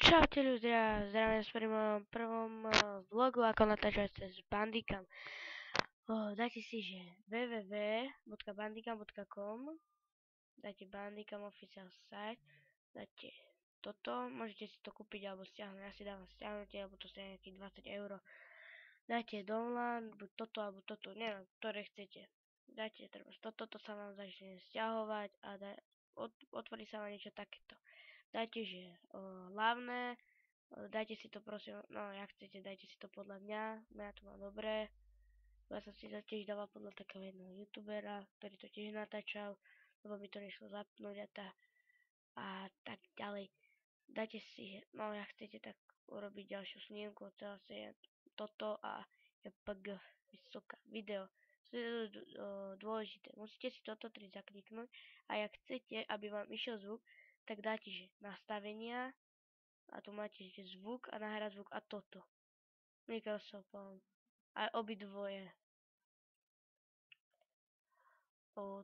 Čaute ľudia, zdravím s pri mojom prvom vlogu, ako natáčať cez Bandicam. Dajte si, že www.bandicam.com, dajte Bandicam official site, dajte toto, môžete si to kúpiť alebo stiahnuť, ja si dávam stiahnutie, alebo to stojí nejakých 20 €. Dajte download, buď toto alebo toto, neviem, ktoré chcete. Dajte treba toto, to sa vám začne stiahovať a otvorí sa vám niečo takéto. Dajte, že hlavné, dajte si to prosím, no jak chcete, dajte si to podľa mňa to mám dobré. Ja som si to tiež dával podľa takého jedného youtubera, ktorý to tiež natáčal, lebo mi to nešlo zapnúť a tak ďalej. Dajte si, no jak chcete, tak urobiť ďalšiu snímku, zase toto a JPG, vysoká video. To je dôležité, musíte si toto 3 zakliknúť a jak chcete, aby vám išiel zvuk, tak dáte, že nastavenia a tu máte, že zvuk a nahrať zvuk a toto. Mikrofón. Aj obidvoje.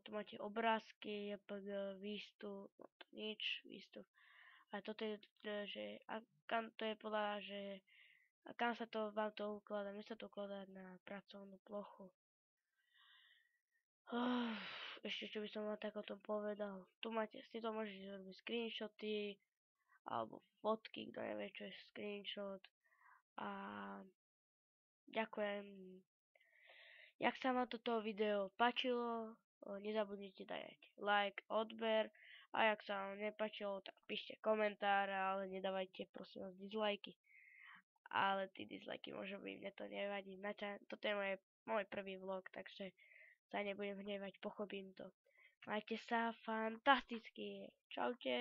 Tu máte obrázky, JPG, výstup, no to nič, výstup. A toto je, že kam to je podľa, že a kam sa to vám to ukladá, mne sa to ukladá na pracovnú plochu. Ešte čo by som vám tak o tom povedal. Tu máte, si to môžete robiť screenshoty alebo fotky, kto nevie čo je screenshot. A ďakujem. Jak sa vám toto video páčilo, nezabudnite dať like, odber a jak sa vám nepáčilo, tak píšte komentár, ale nedávajte prosím vás dislajky. Ale tí dislajky môžu byť, mne to nevadí. Toto je môj prvý vlog, takže sa nebudem hnevať, pochopím to. Majte sa fantasticky. Čaute.